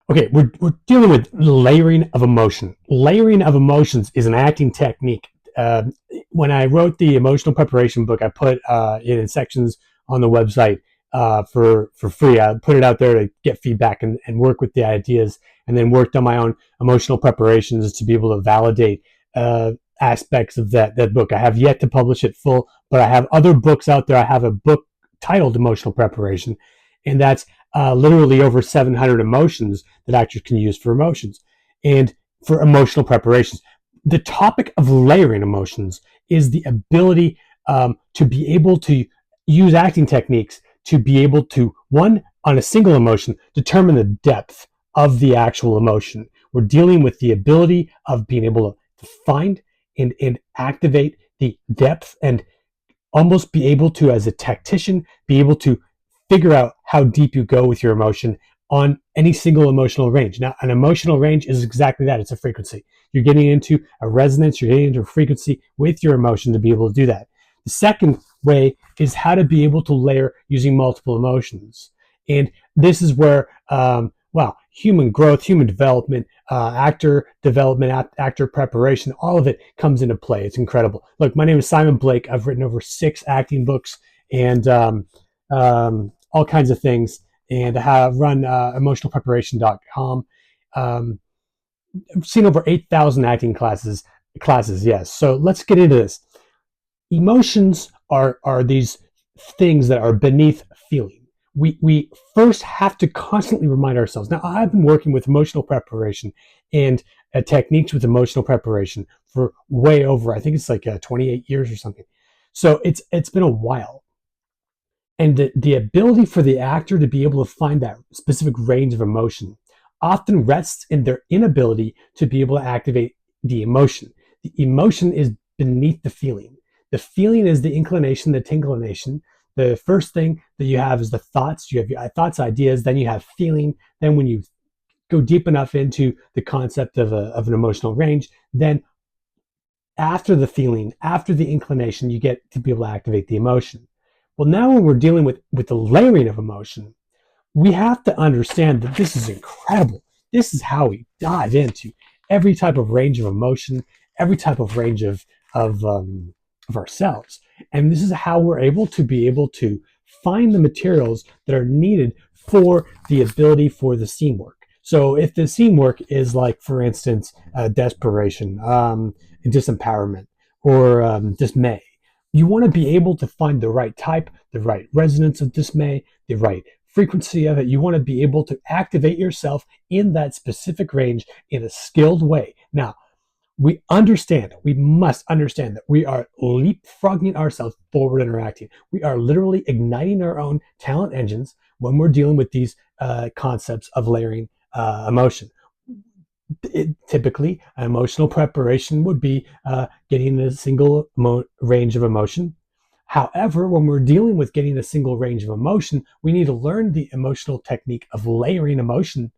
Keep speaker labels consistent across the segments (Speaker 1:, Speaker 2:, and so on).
Speaker 1: Okay, we're dealing with layering of emotion. Layering of emotions is an acting technique. Uh, when I wrote the emotional preparation book, I put it in sections on the website for free. I put it out there to get feedback and work with the ideas, and then worked on my own emotional preparations to be able to validate aspects of that book. I have yet to publish it full, but I have other books out there. I have a book titled Emotional Preparation, and that's literally over 700 emotions that actors can use for emotions and for emotional preparations. The topic of layering emotions is the ability to be able to use acting techniques to be able to, one, on a single emotion, determine the depth of the actual emotion. We're dealing with the ability of being able to find and activate the depth and almost be able to, as a tactician, be able to figure out how deep you go with your emotion on any single emotional range. Now, an emotional range is exactly that. It's a frequency. You're getting into a resonance, you're getting into a frequency with your emotion to be able to do that. The second way is how to be able to layer using multiple emotions. And this is where, human growth, human development, actor development, actor preparation, all of it comes into play. It's incredible. Look, my name is Simon Blake. I've written over 6 acting books and all kinds of things, and I have run emotionalpreparation.com. I've seen over 8,000 acting classes. Yes. So let's get into this. Emotions are these things that are beneath feeling. We first have to constantly remind ourselves. Now, I've been working with emotional preparation and techniques with emotional preparation for way over, I think it's like 28 years or something. So it's been a while. And the ability for the actor to be able to find that specific range of emotion often rests in their inability to be able to activate the emotion. The emotion is beneath the feeling. The feeling is the inclination, the tinclination. The first thing that you have is the thoughts. You have your thoughts, ideas, then you have feeling. Then when you go deep enough into the concept of an emotional range, then after the feeling, after the inclination, you get to be able to activate the emotion. Well, now when we're dealing with the layering of emotion, we have to understand that this is incredible. This is how we dive into every type of range of emotion, every type of range of, um, of ourselves. And this is how we're able to be able to find the materials that are needed for the ability for the scene work. So if the scene work is like, for instance, desperation, disempowerment, or dismay, you want to be able to find the right type, the right resonance of dismay, the right frequency of it. You want to be able to activate yourself in that specific range in a skilled way. Now, we must understand that we are leapfrogging ourselves forward interacting. We are literally igniting our own talent engines when we're dealing with these concepts of layering emotion. Typically, an emotional preparation would be getting a single range of emotion. However, when we're dealing with getting a single range of emotion, we need to learn the emotional technique of layering emotion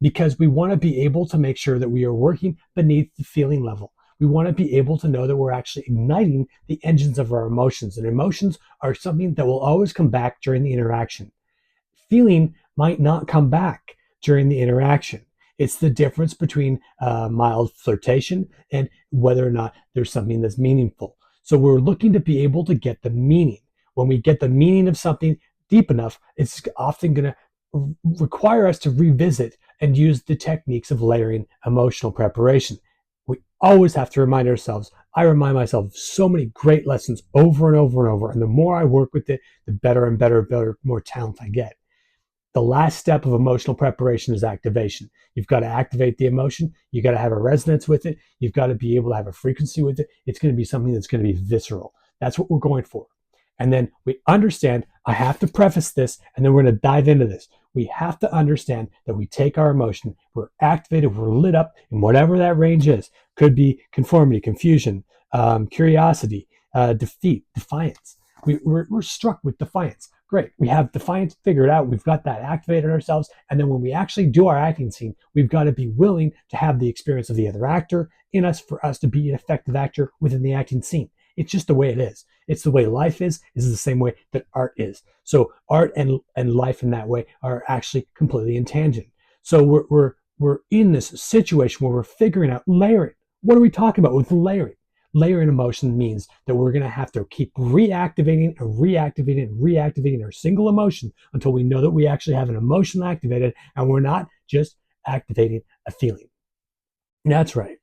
Speaker 1: because we want to be able to make sure that we are working beneath the feeling level. We want to be able to know that we're actually igniting the engines of our emotions. And emotions are something that will always come back during the interaction. Feeling might not come back during the interaction. It's the difference between mild flirtation and whether or not there's something that's meaningful. So we're looking to be able to get the meaning. When we get the meaning of something deep enough, it's often going to require us to revisit and use the techniques of layering emotional preparation. We always have to remind ourselves. I remind myself of so many great lessons over and over and over. And the more I work with it, the better and better, more talent I get. The last step of emotional preparation is activation. You've got to activate the emotion. You've got to have a resonance with it. You've got to be able to have a frequency with it. It's going to be something that's going to be visceral. That's what we're going for. And then we understand, I have to preface this, and then we're going to dive into this. We have to understand that we take our emotion, we're activated, we're lit up in whatever that range is. Could be conformity, confusion, curiosity, defeat, defiance. We're struck with defiance. Great. We have defiance figured out. We've got that activated ourselves. And then when we actually do our acting scene, we've got to be willing to have the experience of the other actor in us for us to be an effective actor within the acting scene. It's just the way it is. It's the way life is the same way that art is. So art and life in that way are actually completely in tangent. So we're in this situation where we're figuring out layering. What are we talking about with layering? Layering emotion means that we're going to have to keep reactivating and reactivating and reactivating our single emotion until we know that we actually have an emotion activated and we're not just activating a feeling. That's right.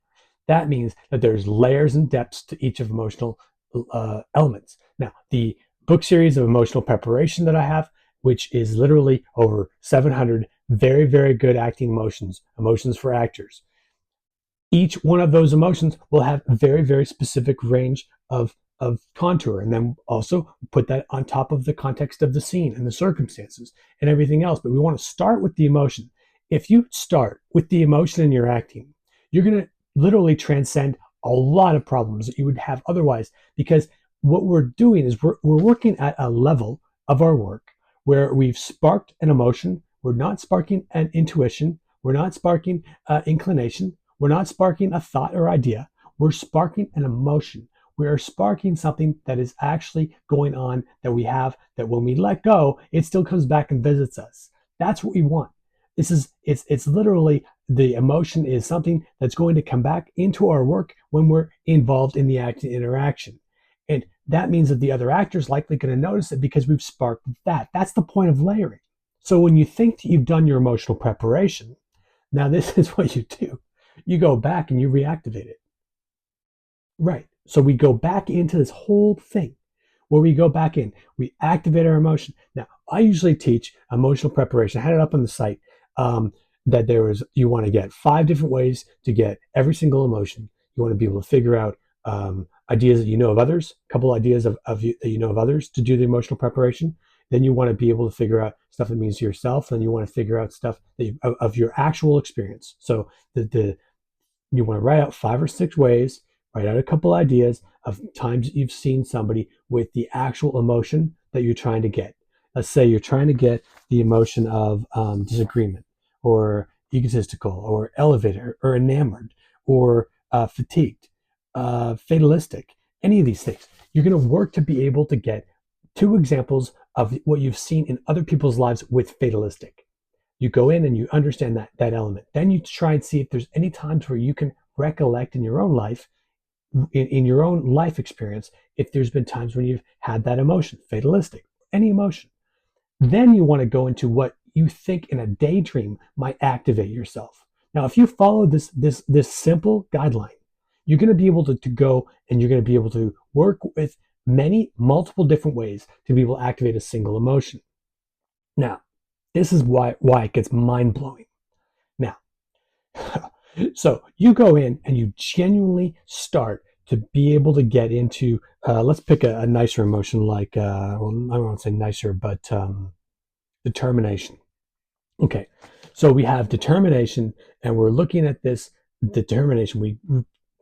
Speaker 1: That means that there's layers and depths to each of emotional elements. Now, the book series of emotional preparation that I have, which is literally over 700 very, very good acting emotions, emotions for actors. Each one of those emotions will have a very, very specific range of contour. And then also put that on top of the context of the scene and the circumstances and everything else. But we want to start with the emotion. If you start with the emotion in your acting, you're going to literally transcend a lot of problems that you would have otherwise, because what we're doing is we're working at a level of our work where we've sparked an emotion. We're not sparking an intuition. We're not sparking inclination. We're not sparking a thought or idea. We're sparking an emotion. We are sparking something that is actually going on that we have, that when we let go, it still comes back and visits us. That's what we want. It's literally, the emotion is something that's going to come back into our work when we're involved in the acting interaction. And that means that the other actor is likely going to notice it because we've sparked that. That's the point of layering. So when you think that you've done your emotional preparation, now this is what you do. You go back and you reactivate it. Right. So we go back into this whole thing where we go back in, we activate our emotion. Now, I usually teach emotional preparation. I had it up on the site, that you want to get 5 different ways to get every single emotion. You want to be able to figure out ideas that you know of others, a couple ideas of you, that you know of others to do the emotional preparation. Then you want to be able to figure out stuff that means to yourself. And you want to figure out stuff of your actual experience. So the you want to write out 5 or 6 ways, write out a couple ideas of times that you've seen somebody with the actual emotion that you're trying to get. Let's say you're trying to get the emotion of disagreement, or egotistical, or elevated, or enamored, or fatigued, fatalistic, any of these things. You're going to work to be able to get 2 examples of what you've seen in other people's lives with fatalistic. You go in and you understand that element. Then you try and see if there's any times where you can recollect in your own life, in your own life experience, if there's been times when you've had that emotion, fatalistic, any emotion. Then you want to go into what you think in a daydream might activate yourself. Now, if you follow this simple guideline, you're going to be able to go, and you're going to be able to work with many multiple different ways to be able to activate a single emotion. Now, this is why it gets mind blowing. Now, so you go in and you genuinely start to be able to get into, let's pick a nicer emotion, like, well, I don't want to say nicer, but determination. Okay, so we have determination, and we're looking at this determination. We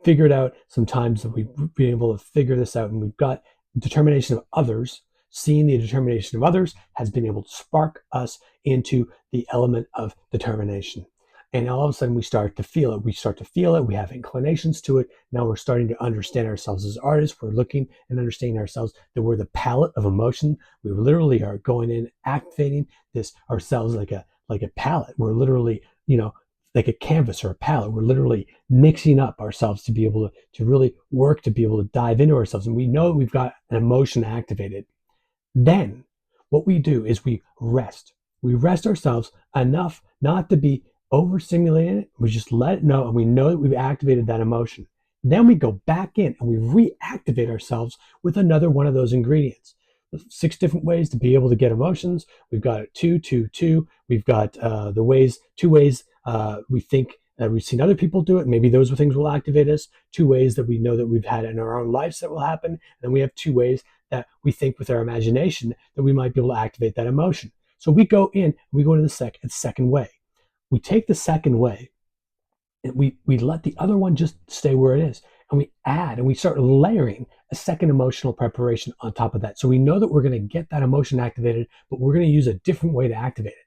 Speaker 1: figured out sometimes that we've been able to figure this out, and we've got determination of others. Seeing the determination of others has been able to spark us into the element of determination. And all of a sudden, we start to feel it. We start to feel it. We have inclinations to it. Now we're starting to understand ourselves as artists. We're looking and understanding ourselves, that we're the palette of emotion. We literally are going in, activating this ourselves like a palette. We're literally, like a canvas or a palette. We're literally mixing up ourselves to be able to really work, to be able to dive into ourselves. And we know we've got an emotion activated. Then what we do is we rest. We rest ourselves enough not to be overstimulated. We just let it know, and we know that we've activated that emotion. Then we go back in and we reactivate ourselves with another one of those ingredients. 6 different ways to be able to get emotions. We've got two, two, two. We've got 2 ways we think that we've seen other people do it. Maybe those things will activate us. 2 ways that we know that we've had in our own lives that will happen. And then we have 2 ways that we think with our imagination that we might be able to activate that emotion. So we go in, we go into the second way. We take the second way, and we let the other one just stay where it is, and we add and we start layering a second emotional preparation on top of that. So we know that we're going to get that emotion activated, but we're going to use a different way to activate it.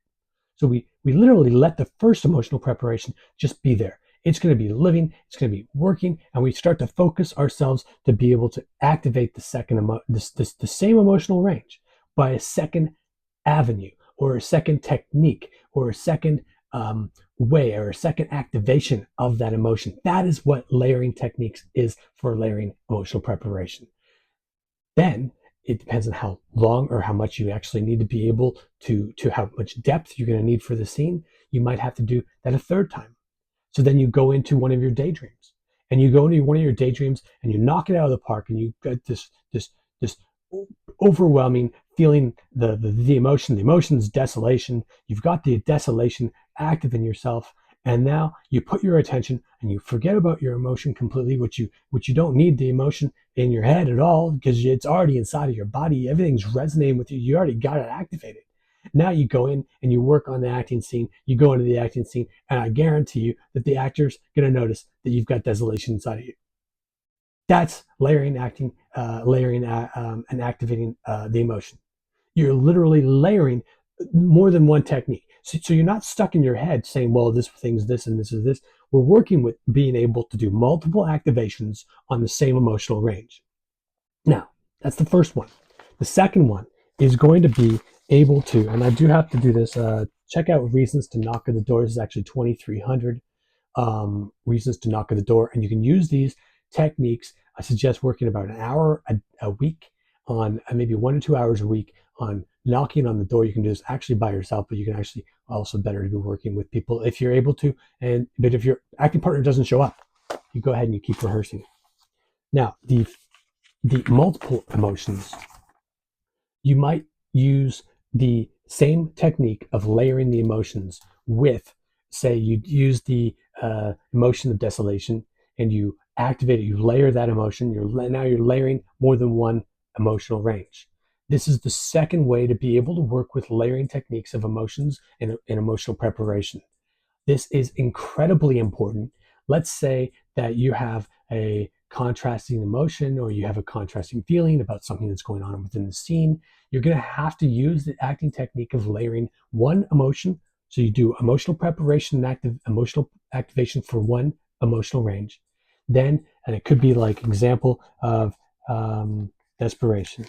Speaker 1: So we literally let the first emotional preparation just be there. It's going to be living, it's going to be working, and we start to focus ourselves to be able to activate the same emotional range by a second avenue, or a second technique, or a second way or a second activation of that emotion. That is what layering techniques is for layering emotional preparation. Then it depends on how long or how much you actually need to be able to how much depth you're going to need for the scene. You might have to do that a third time. So then you go into one of your daydreams, and you go into one of your daydreams and you knock it out of the park, and you get this overwhelming feeling, the emotion. The emotion is desolation. You've got the desolation active in yourself, and now you put your attention and you forget about your emotion completely, which you don't need the emotion in your head at all because it's already inside of your body. Everything's resonating with you. You already got it activated. Now you go in and you work on the acting scene. You go into the acting scene, and I guarantee you that the actor's going to notice that you've got desolation inside of you. That's layering, acting, and activating the emotion. You're literally layering more than one technique. So you're not stuck in your head saying, well, this thing's this and this is this. We're working with being able to do multiple activations on the same emotional range. Now, that's the first one. The second one is going to be able to, and I do have to do this, check out Reasons to Knock at the Door. This is actually 2,300 reasons to knock at the door. And you can use these techniques. I suggest working about an hour a week on maybe 1 to 2 hours a week on knocking on the door. You can do this actually by yourself, but you can actually also better to be working with people if you're able to. But if your acting partner doesn't show up, you go ahead and you keep rehearsing. Now, the multiple emotions, you might use the same technique of layering the emotions with, say, you use the emotion of desolation and you activate it, you layer that emotion. Now you're layering more than one emotional range. This is the second way to be able to work with layering techniques of emotions and emotional preparation. This is incredibly important. Let's say that you have a contrasting emotion or you have a contrasting feeling about something that's going on within the scene. You're going to have to use the acting technique of layering one emotion. So you do emotional preparation and emotional activation for one emotional range. Then, and it could be like example of desperation.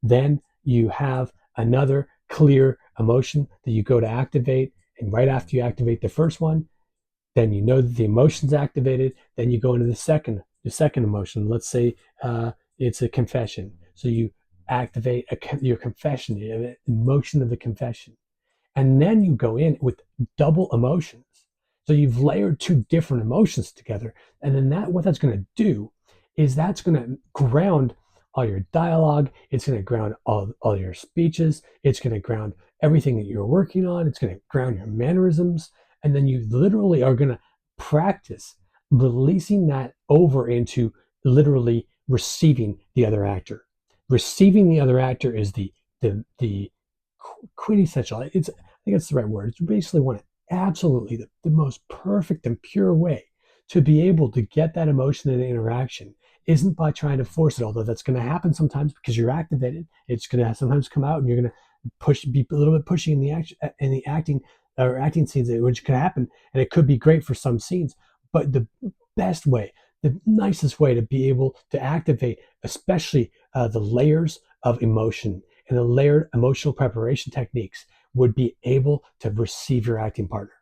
Speaker 1: Then you have another clear emotion that you go to activate, and right after you activate the first one, then you know that the emotion's activated. Then you go into the second emotion. Let's say it's a confession. So you activate your confession, the emotion of the confession. And then you go in with double emotions. So you've layered two different emotions together. And then what that's going to do is that's going to ground all your dialogue. It's going to ground all your speeches. It's going to ground everything that you're working on. It's going to ground your mannerisms. And then you literally are going to practice releasing that over into literally receiving the other actor. Receiving the other actor is the quintessential. I think that's the right word. It's basically absolutely the most perfect and pure way to be able to get that emotion and interaction isn't by trying to force it, although that's going to happen sometimes because you're activated. It's going to sometimes come out and you're going to be a little bit pushy in the acting or acting scenes, which can happen. And it could be great for some scenes, but the best way, the nicest way to be able to activate, especially the layers of emotion and the layered emotional preparation techniques, would be able to receive your acting partner.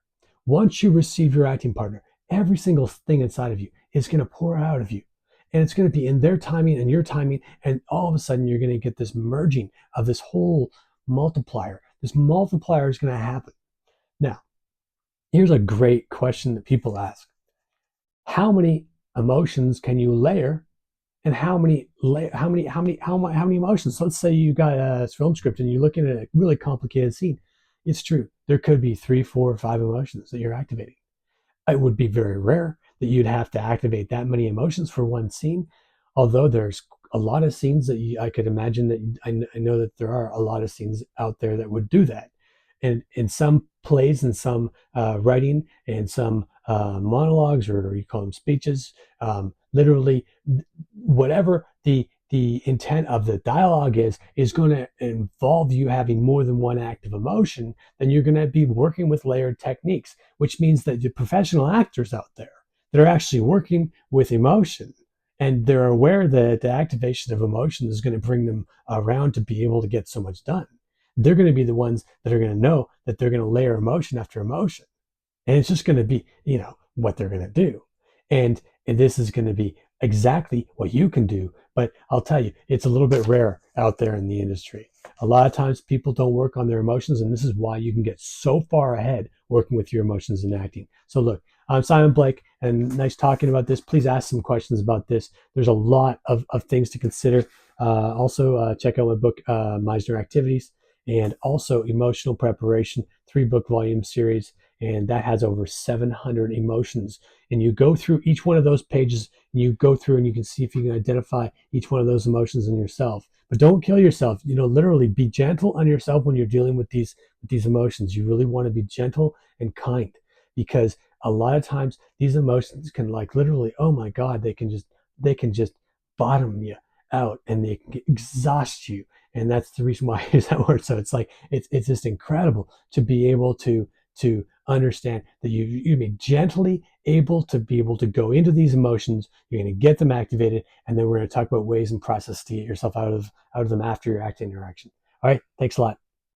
Speaker 1: Once you receive your acting partner, every single thing inside of you is going to pour out of you. And it's going to be in their timing and your timing. And all of a sudden, you're going to get this merging of this whole multiplier. This multiplier is going to happen. Now, here's a great question that people ask. How many emotions can you layer, and how many emotions? So let's say you got a film script and you're looking at a really complicated scene. It's true. There could be 3, 4, or 5 emotions that you're activating. It would be very rare that you'd have to activate that many emotions for one scene. Although there's a lot of scenes that I could imagine that I know that there are a lot of scenes out there that would do that. And in some plays and some writing and some monologues, or you call them speeches, literally whatever the intent of the dialogue is going to involve you having more than one active emotion. Then you're going to be working with layered techniques, which means that the professional actors out there that are actually working with emotion and they're aware that the activation of emotion is going to bring them around to be able to get so much done. They're going to be the ones that are going to know that they're going to layer emotion after emotion. And it's just going to be, what they're going to do. And this is going to be exactly what you can do. But I'll tell you, it's a little bit rare out there in the industry. A lot of times people don't work on their emotions, and this is why you can get so far ahead working with your emotions in acting. So look, I'm Simon Blake, and nice talking about this. Please ask some questions about this. There's a lot of things to consider. Also, check out my book, Meisner Activities, and also Emotional Preparation, 3-book volume series, and that has over 700 emotions. And you go through each one of those pages, and you go through and you can see if you can identify each one of those emotions in yourself. But don't kill yourself. Literally be gentle on yourself when you're dealing with these emotions. You really want to be gentle and kind, because a lot of times these emotions can, like, literally, oh my God, they can just bottom you out, and they can exhaust you. And that's the reason why I use that word. So it's like it's just incredible to be able to understand that you be gently able to go into these emotions. You're going to get them activated, and then we're going to talk about ways and process to get yourself out of them after your acting interaction. All right, thanks a lot.